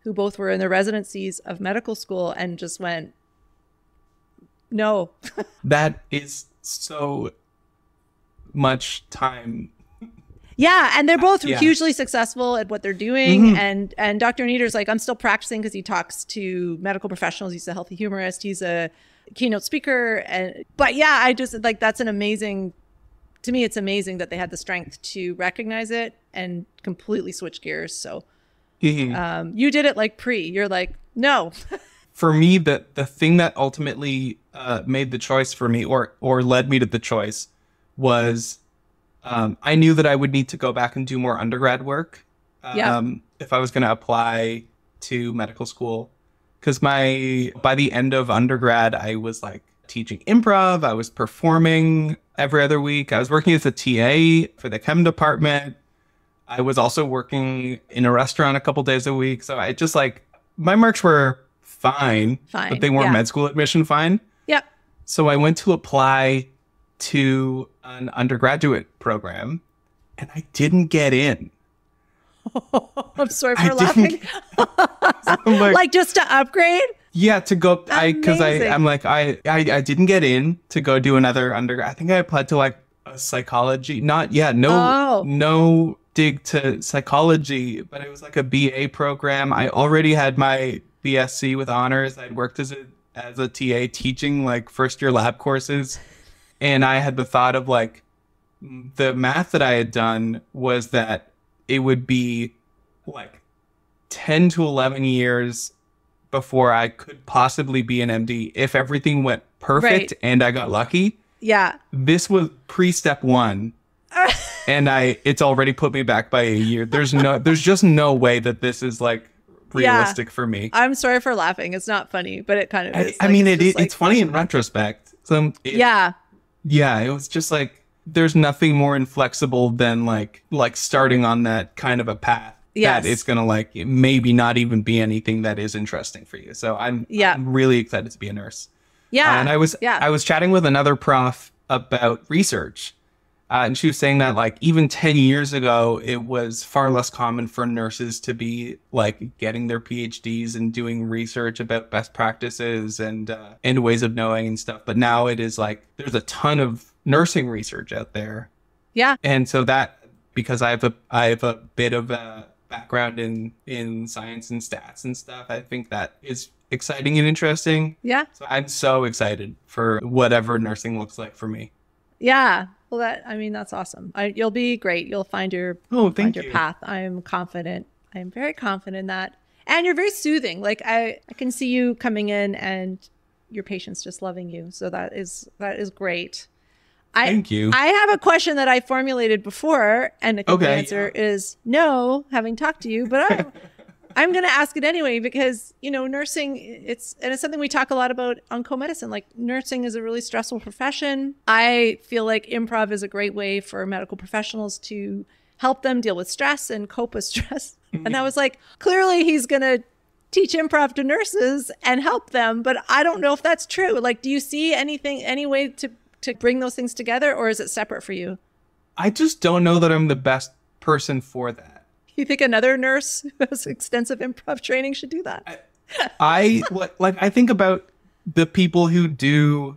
who both were in the residencies of medical school and just went, no. That is so much time. Yeah, and they're both hugely successful at what they're doing. And Dr. Nieder's like, I'm still practicing because he talks to medical professionals. He's a healthy humorist. He's a keynote speaker. But yeah, I just like, that's an amazing, to me, it's amazing that they had the strength to recognize it and completely switch gears. So you did it like you're like, no. For me, the thing that ultimately made the choice for me or led me to the choice was I knew that I would need to go back and do more undergrad work if I was going to apply to medical school. Because by the end of undergrad, I was like teaching improv. I was performing every other week. I was working as a TA for the chem department. I was also working in a restaurant a couple days a week. So I just like, my marks were fine, but they weren't med school admission fine. Yep. So I went to apply to an undergraduate program and I didn't get in. I'm sorry for laughing. Like just to upgrade? Yeah, to go, because I'm like, I didn't get in to go do another undergrad. I think I applied to like a psychology, no dig to psychology, but it was like a BA program. I already had my BSc with honors. I'd worked as as a TA teaching like first year lab courses. And I had the thought of like, the math that I had done was that it would be like 10 to 11 years before I could possibly be an MD if everything went perfect and I got lucky. Yeah. This was pre-step 1. And it's already put me back by a year. There's just no way that this is like realistic for me. I'm sorry for laughing. It's not funny, but it kind of is. I mean, it's funny in retrospect. Yeah, it was just like, there's nothing more inflexible than like starting on that kind of a path. Yes. That it's going to like maybe not even be anything that is interesting for you. So I'm really excited to be a nurse. Yeah. And I was chatting with another prof about research. And she was saying that like even 10 years ago, it was far less common for nurses to be like getting their PhDs and doing research about best practices and ways of knowing and stuff. But now it is like there's a ton of nursing research out there. Yeah. And so that, because I have a bit of a background in science and stats and stuff, I think that is exciting and interesting. Yeah. So I'm so excited for whatever nursing looks like for me. Yeah. Well, that's awesome. You'll be great. You'll find your path. I'm confident. I'm very confident in that. And you're very soothing. Like I can see you coming in and your patients just loving you. So that is great. Thank you. I have a question that I formulated before, and the answer is no, having talked to you, but I'm going to ask it anyway, because, nursing, it's something we talk a lot about on Comedicine. Like, nursing is a really stressful profession. I feel like improv is a great way for medical professionals to help them deal with stress and cope with stress. And I was like, clearly he's going to teach improv to nurses and help them, but I don't know if that's true. Like, do you see any way to bring those things together, or is it separate for you? I just don't know that I'm the best person for that. You think another nurse who has extensive improv training should do that? I think about the people who do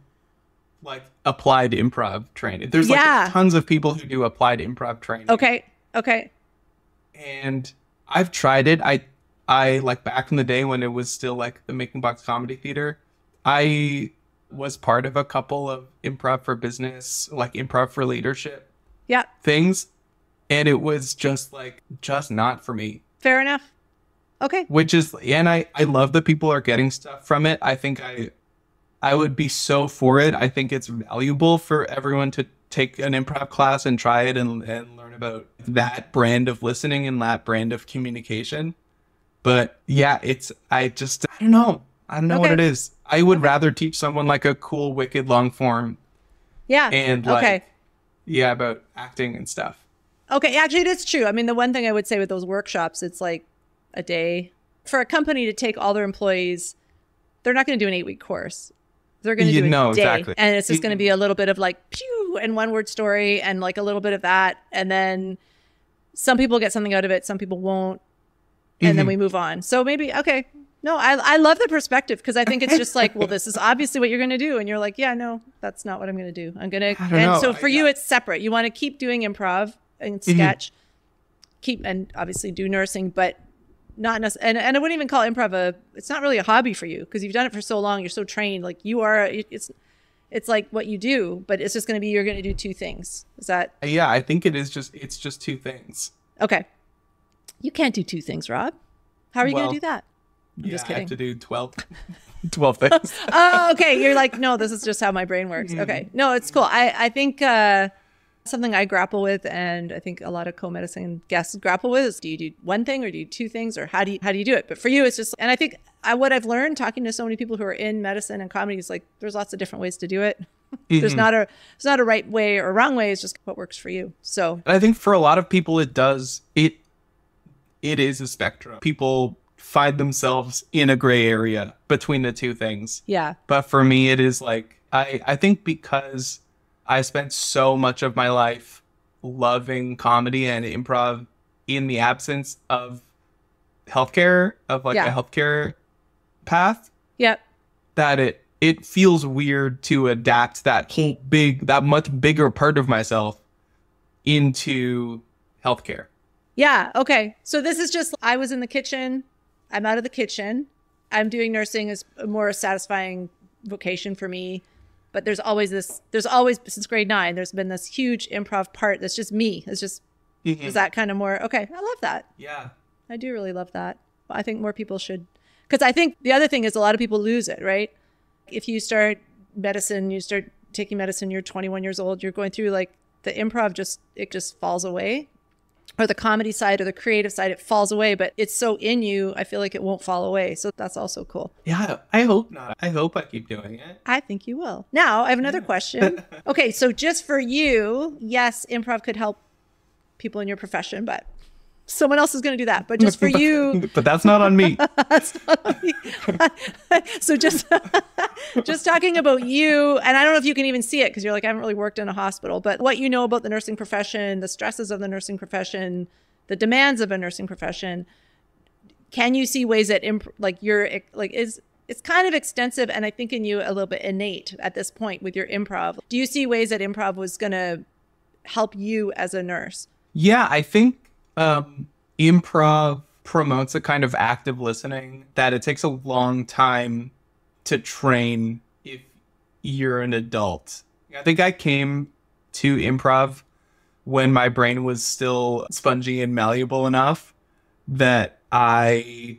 like applied improv training. There's like tons of people who do applied improv training. Okay. And I've tried it. I like back in the day when it was still like the Making Box Comedy Theater, I was part of a couple of improv for business, like improv for leadership things. And it was just not for me. Fair enough. Okay. And I love that people are getting stuff from it. I think I would be so for it. I think it's valuable for everyone to take an improv class and try it and learn about that brand of listening and that brand of communication. But yeah, I don't know. I don't know what it is. I would rather teach someone like a cool, wicked long form. Yeah. And about acting and stuff. Okay. Actually, it is true. I mean, the one thing I would say with those workshops, it's like a day for a company to take all their employees. They're not going to do an 8-week course. They're going to do a day. Exactly. And it's just going to be a little bit of like pew and one word story and like a little bit of that. And then some people get something out of it. Some people won't. And then we move on. So maybe, okay. No, I love the perspective, because I think it's just like, well, this is obviously what you're going to do. And you're like, yeah, no, that's not what I'm going to do. I'm going to. And so for you, it's separate. You want to keep doing improv and sketch, and obviously do nursing, but not necessarily. And I wouldn't even call improv it's not really a hobby for you, because you've done it for so long. You're so trained. Like you are, it's like what you do, but it's just going to be, you're going to do two things. Is that? Yeah, I think it's just two things. Okay. You can't do two things, Rob. How are you going to do that? I'm just kidding. I have to do 12 things. Oh, okay. You're like, no, this is just how my brain works. Okay. No, it's cool. I think something I grapple with, and I think a lot of co-medicine guests grapple with, is do you do one thing or do you do two things, or how do you do it? But for you, it's just, and I think what I've learned talking to so many people who are in medicine and comedy is like, there's lots of different ways to do it. There's not a right way or wrong way. It's just what works for you. So I think for a lot of people, it is a spectrum. People find themselves in a gray area between the two things. Yeah. But for me, it is like, I think because I spent so much of my life loving comedy and improv in the absence of healthcare, of like a healthcare path. Yep. That it feels weird to adapt that much bigger part of myself into healthcare. Yeah. Okay. So this is just, I was in the kitchen. I'm out of the kitchen. I'm doing nursing is a more satisfying vocation for me. But there's always since grade 9, there's been this huge improv part that's just me. It's just, is that kind of more, okay, I love that. Yeah. I do really love that. I think more people should, because I think the other thing is a lot of people lose it, right? If you start medicine, you start taking medicine, you're 21 years old, you're going through like the improv, it just falls away. Or the comedy side or the creative side, it falls away, but it's so in you, I feel like it won't fall away. So that's also cool. Yeah, I hope not. I hope I keep doing it. I think you will. Now, I have another question. Okay, so just for you, yes, improv could help people in your profession, but someone else is going to do that. But just for you. But that's not on me. That's not on me. So just talking about you, and I don't know if you can even see it because you're like, I haven't really worked in a hospital, but what you know about the nursing profession, the stresses of the nursing profession, the demands of a nursing profession, can you see ways that it's kind of extensive, and I think in you a little bit innate at this point with your improv. Do you see ways that improv was going to help you as a nurse? Yeah, I think improv promotes a kind of active listening that it takes a long time to train if you're an adult. I think I came to improv when my brain was still spongy and malleable enough that I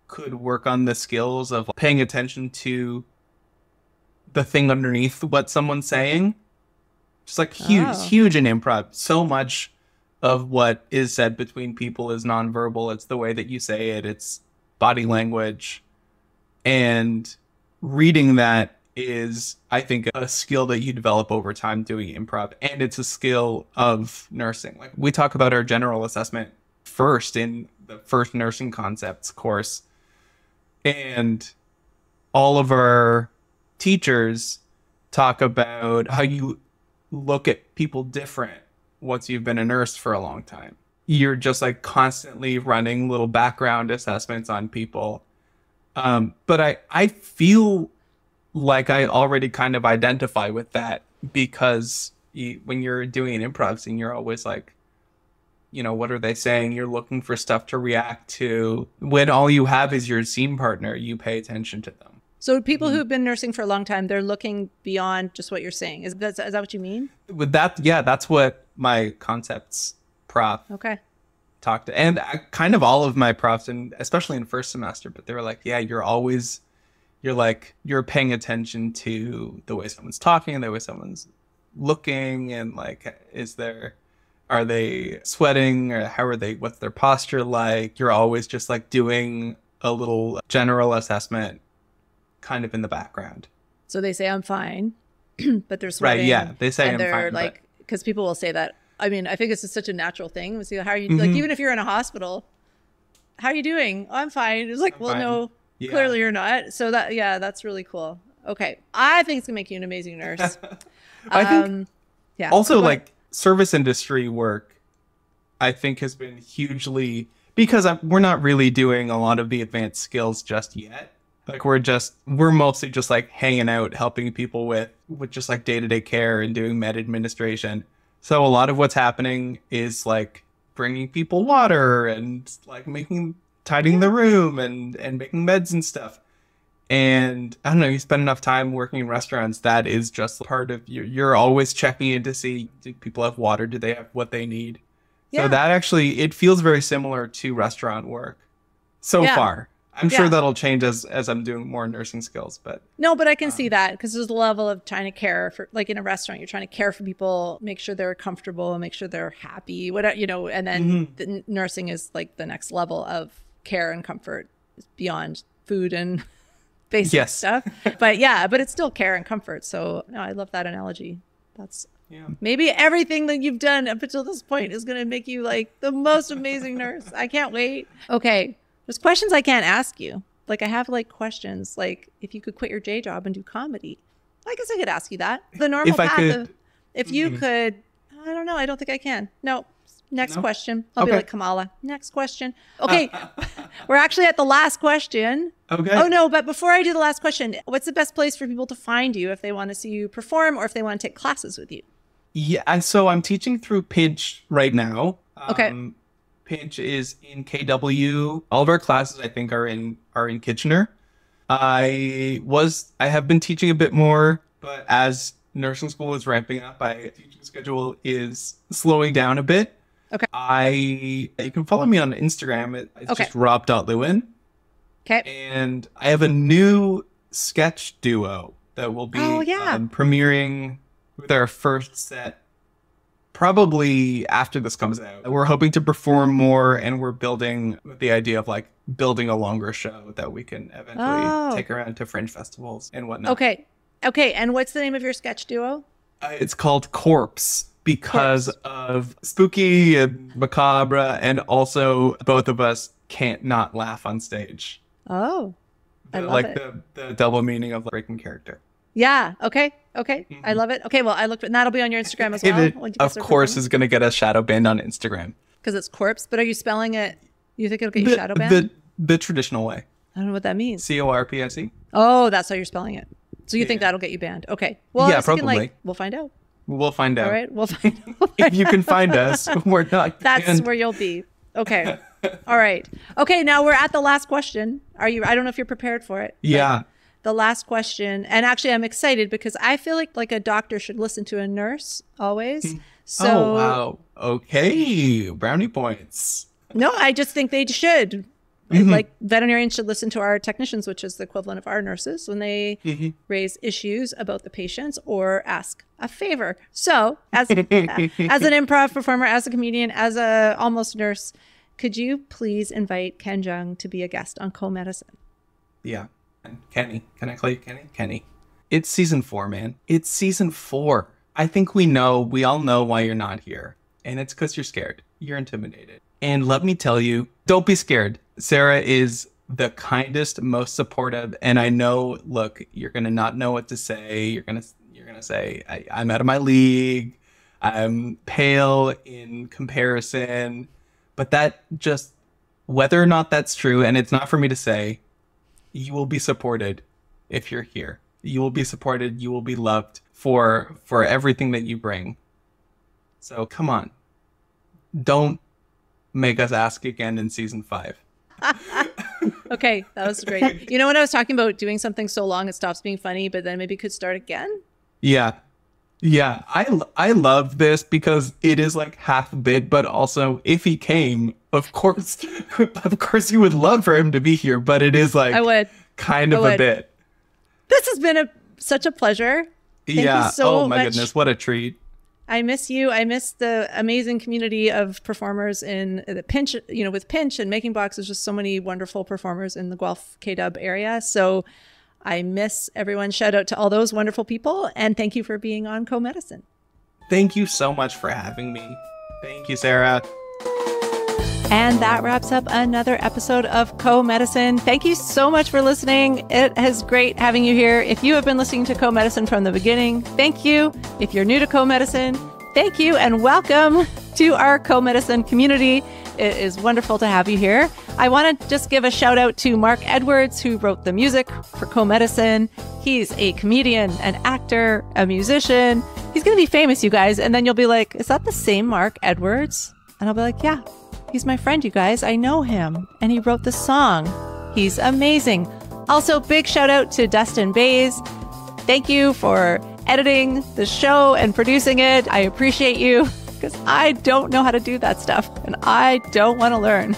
could work on the skills of paying attention to the thing underneath what someone's saying. Just like huge in improv. So much of what is said between people is nonverbal. It's the way that you say it. It's body language. And reading that is, I think, a skill that you develop over time doing improv. And it's a skill of nursing. Like we talk about our general assessment first in the first nursing concepts course. And all of our teachers talk about how you look at people different once you've been a nurse for a long time. You're just like constantly running little background assessments on people. But I feel like I already kind of identify with that because when you're doing an improv scene, you're always like, you know, what are they saying? You're looking for stuff to react to. When all you have is your scene partner, you pay attention to them. So people who've been nursing for a long time, they're looking beyond just what you're saying. Is that what you mean? With that, yeah, that's what my concepts prof talked to. And kind of all of my profs, and especially in first semester, but they were like, yeah, you're paying attention to the way someone's talking, the way someone's looking, and like, are they sweating, or what's their posture like? You're always just like doing a little general assessment kind of in the background. So they say I'm fine, but they're sweating. Right, yeah. They say I'm fine. Like, because people will say that. I mean, I think it's just such a natural thing. We see, how are you, like, even if you're in a hospital, how are you doing? Oh, I'm fine. It's like, well, no, clearly you're not. So that's really cool. Okay. I think it's gonna make you an amazing nurse. I think also like service industry work, I think has been hugely, because we're not really doing a lot of the advanced skills just yet. Like we're mostly just like hanging out, helping people with just like day-to-day care and doing med administration. So a lot of what's happening is like bringing people water and like tidying the room and making meds and stuff. And I don't know, you spend enough time working in restaurants, that is just part of you're always checking in to see, do people have water? Do they have what they need? Yeah. So that actually, it feels very similar to restaurant work so far. I'm sure that'll change as I'm doing more nursing skills, but no, but I can see that because there's a level of trying to care for, like in a restaurant, you're trying to care for people, make sure they're comfortable, make sure they're happy, whatever, you know, and then the nursing is like the next level of care and comfort beyond food and basic stuff. But it's still care and comfort. So no, I love that analogy. That's maybe everything that you've done up until this point is going to make you like the most amazing nurse. I can't wait. Okay. There's questions I can't ask you. Like I have like questions like if you could quit your day job and do comedy. I guess I could ask you that. The normal path if you could, I don't know. I don't think I can. No. Next question. I'll be like Kamala. Next question. Okay. We're actually at the last question. Okay. Oh no, but before I do the last question, what's the best place for people to find you if they want to see you perform or if they want to take classes with you? Yeah, so I'm teaching through Pinch right now. Okay. Pinch is in KW. All of our classes, I think, are in Kitchener. I have been teaching a bit more, but as nursing school is ramping up, my teaching schedule is slowing down a bit. Okay. You can follow me on Instagram. It's just Rob.Lewin. Okay. And I have a new sketch duo that will be premiering with our first set probably after this comes out. We're hoping to perform more, and we're building the idea of like building a longer show that we can eventually take around to fringe festivals and whatnot. Okay. And what's the name of your sketch duo? It's called Corpse because of spooky and macabre, and also both of us can't not laugh on stage. Oh, I love it. The double meaning of breaking character. Yeah. Okay. Mm-hmm. I love it. Okay. Well, and that'll be on your Instagram as well. It, of course, is going to get a shadow banned on Instagram. Because it's Corpse. But are you spelling it? You think it'll get you shadow banned? The traditional way. I don't know what that means. CORPSE. Oh, that's how you're spelling it. So you think that'll get you banned? Okay. Well, yeah, probably. We'll find out. We'll find out. All right. We'll find out. If you can find us, we're not. That's where you'll be. Okay. All right. Okay. Now we're at the last question. I don't know if you're prepared for it. Yeah. The last question. And actually, I'm excited because I feel like a doctor should listen to a nurse always. So, oh, wow. Okay. Brownie points. No, I just think they should. Like veterinarians should listen to our technicians, which is the equivalent of our nurses, when they raise issues about the patients or ask a favor. So as an improv performer, as a comedian, as a almost nurse, could you please invite Ken Jeong to be a guest on Comedicine? Yeah. And Kenny. Can I call you Kenny? Kenny. It's season 4, man. It's season 4. I think we all know why you're not here. And it's because you're scared. You're intimidated. And let me tell you, don't be scared. Sarah is the kindest, most supportive. And I know, look, you're going to not know what to say. You're going to say, I'm out of my league. I'm pale in comparison. But that just, whether or not that's true, and it's not for me to say, you will be supported if you're here. You will be supported. You will be loved for everything that you bring. So come on. Don't make us ask again in season 5. Okay, that was great. You know, when I was talking about doing something so long it stops being funny, but then maybe could start again? Yeah. I love this because it is like half a bit, but also if he came, of course you would love for him to be here, but it is like I would. Kind of a bit. This has been such a pleasure. Thank you so much. Goodness, what a treat. I miss you. I miss the amazing community of performers in the Pinch, with Pinch and Making Box. There's just so many wonderful performers in the Guelph KW area. So I miss everyone. Shout out to all those wonderful people. And thank you for being on Comedicine. Thank you so much for having me. Thank you, Sarah. And that wraps up another episode of Comedicine. Thank you so much for listening. It is great having you here. If you have been listening to Comedicine from the beginning, thank you. If you're new to Comedicine, thank you and welcome to our Comedicine community. It is wonderful to have you here. I want to just give a shout out to Mark Edwards, who wrote the music for Comedicine. He's a comedian, an actor, a musician. He's going to be famous, you guys. And then you'll be like, is that the same Mark Edwards? And I'll be like, yeah. He's my friend, you guys. I know him. And he wrote the song. He's amazing. Also, big shout out to Dustin Bays. Thank you for editing the show and producing it. I appreciate you because I don't know how to do that stuff and I don't want to learn.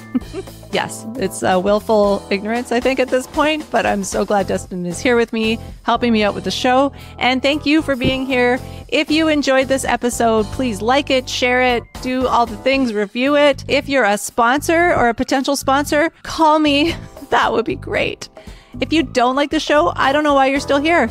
Yes, it's willful ignorance, I think, at this point, but I'm so glad Dustin is here with me, helping me out with the show. And thank you for being here. If you enjoyed this episode, please like it, share it, do all the things, review it. If you're a sponsor or a potential sponsor, call me. That would be great. If you don't like the show, I don't know why you're still here.